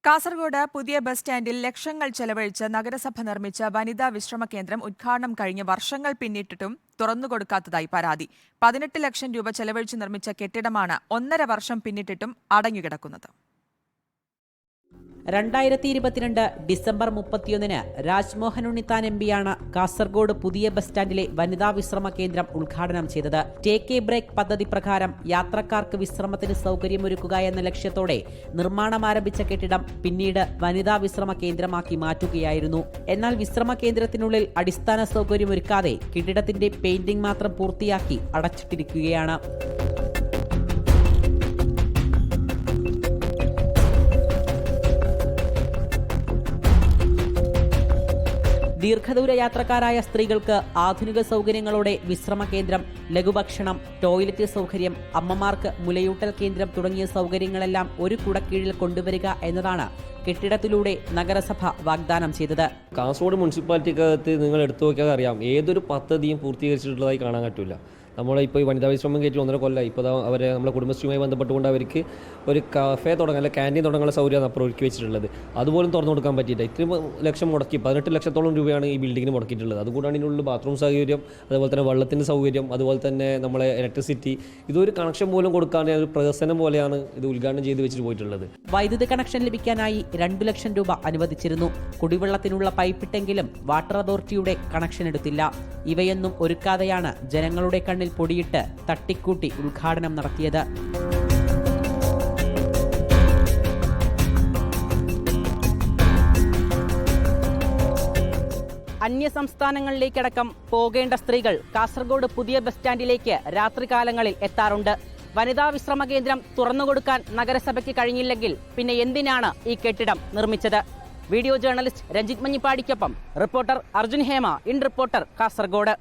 കാസർഗോഡ് പുതിയ ബസ് സ്റ്റാൻഡിൽ ലക്ഷങ്ങൾ ചെലവഴിച്ച് നഗരസഭ നിർമ്മിച്ച വനിതാ വിശ്രമ കേന്ദ്രം ഉദ്ഘാടനം കഴിഞ്ഞ് വർഷങ്ങൾ പിന്നിട്ടിട്ടും തുറന്നുകൊടുക്കാത്തതായി പരാതി. 18 ലക്ഷം രൂപ ചെലവഴിച്ച് നിർമ്മിച്ച കെട്ടിടമാണ് 1.5 വർഷം പിന്നിട്ടിട്ടും അടഞ്ഞുകിടക്കുന്നത്. 2022 ഡിസംബർ 31 രാജ്മോഹൻ ഉണ്ണിത്താൻ എംപിയാണ് കാസർഗോഡ് പുതിയ ബസ് സ്റ്റാൻഡിലെ വനിതാ വിശ്രമ കേന്ദ്രം ഉദ്ഘാടനം ചെയ്തത്. ടേക്ക് എ ബ്രേക്ക് പദ്ധതി പ്രകാരം യാത്രക്കാർക്ക് വിശ്രമത്തിന് സൗകര്യമൊരുക്കുക എന്ന ലക്ഷ്യത്തോടെ നിർമ്മാണം ആരംഭിച്ച കെട്ടിടം പിന്നീട് വനിതാ വിശ്രമ കേന്ദ്രമാക്കി മാറ്റുകയായിരുന്നു. എന്നാൽ വിശ്രമ കേന്ദ്രത്തിനുള്ളിൽ അടിസ്ഥാന സൗകര്യമൊരുക്കാതെ കെട്ടിടത്തിന്റെ പെയിന്റിംഗ് മാത്രം പൂർത്തിയാക്കി അടച്ചിട്ടിരിക്കുകയാണ്. ദീർഘദൂര യാത്രക്കാരായ സ്ത്രീകൾക്ക് ആധുനിക സൗകര്യങ്ങളോടെ വിശ്രമ കേന്ദ്രം, ലഘുഭക്ഷണം, ടോയ്ലറ്റ് സൗകര്യം, അമ്മമാർക്ക് മുലയൂട്ടൽ കേന്ദ്രം തുടങ്ങിയ സൗകര്യങ്ങളെല്ലാം ഒരു കുടക്കീഴിൽ കൊണ്ടുവരിക എന്നതാണ് കെട്ടിടത്തിലൂടെ നഗരസഭ വാഗ്ദാനം ചെയ്തത്. കാസർഗോഡ് മുനിസിപ്പാലിറ്റിക്കകത്ത് നിങ്ങൾ എടുത്തു നോക്കിയാൽ അറിയാം, ഏതൊരു പദ്ധതിയും പൂർത്തീകരിച്ചിട്ടുള്ളതായി കാണാൻ പറ്റില്ല. നമ്മളിപ്പോൾ ഈ വനിതാ വിശ്രമം കയറ്റി 1.5 കൊല്ലം ഇപ്പോൾ അവരെ നമ്മളെ കുടുംബശ്രീയുമായി ബന്ധപ്പെട്ടുകൊണ്ട് അവർക്ക് ഒരു കഫേ തുടങ്ങാൻ അല്ലെങ്കിൽ ക്യാൻറ്റീൻ തുടങ്ങാനുള്ള സൗകര്യമാണ് അപ്പോൾ ഒരുക്കി വെച്ചിട്ടുള്ളത്. അതുപോലും തുറന്നു കൊടുക്കാൻ പറ്റിയില്ല. ഇത്രയും ലക്ഷം മുടക്കി 18 ലക്ഷത്തോളം രൂപയാണ് ഈ ബിൽഡിങ്ങിന് മുടക്കിയിട്ടുള്ളത്. അതുകൂടാണ് ഇതിനുള്ളിൽ ബാത്റൂം സൗകര്യം, അതുപോലെ തന്നെ വെള്ളത്തിൻ്റെ സൗകര്യം, അതുപോലെ തന്നെ നമ്മളെ ഇലക്ട്രിസിറ്റി, ഇതൊരു കണക്ഷൻ പോലും കൊടുക്കാതെ ഒരു പ്രദർശനം പോലെയാണ് ഇത് ഉദ്ഘാടനം ചെയ്ത് വെച്ചിട്ട് പോയിട്ടുള്ളത്. വൈദ്യുതി കണക്ഷൻ ലഭിക്കാനായി 2 ലക്ഷം രൂപ അനുവദിച്ചിരുന്നു. കുടിവെള്ളത്തിനുള്ള പൈപ്പിട്ടെങ്കിലും വാട്ടർ അതോറിറ്റിയുടെ കണക്ഷൻ എടുത്തില്ല. ഇവയൊന്നും ഒരുക്കാതെയാണ് ജനങ്ങളുടെ കണ്ണിൽ പൊടിയിട്ട് തട്ടിക്കൂട്ടി ഉദ്ഘാടനം നടത്തിയത്. അന്യസംസ്ഥാനങ്ങളിലേക്കടക്കം പോകേണ്ട സ്ത്രീകൾ കാസർഗോഡ് പുതിയ ബസ് സ്റ്റാൻഡിലേക്ക് രാത്രികാലങ്ങളിൽ എത്താറുണ്ട്. വനിതാ വിശ്രമ കേന്ദ്രം തുറന്നുകൊടുക്കാൻ നഗരസഭയ്ക്ക് കഴിഞ്ഞില്ലെങ്കിൽ പിന്നെ എന്തിനാണ് ഈ കെട്ടിടം നിർമ്മിച്ചത്? വീഡിയോ ജേർണലിസ്റ്റ് രഞ്ജിത് മഞ്ഞിപ്പാടിക്കൊപ്പം reporter Arjun Hema, in reporter, Kasaragod.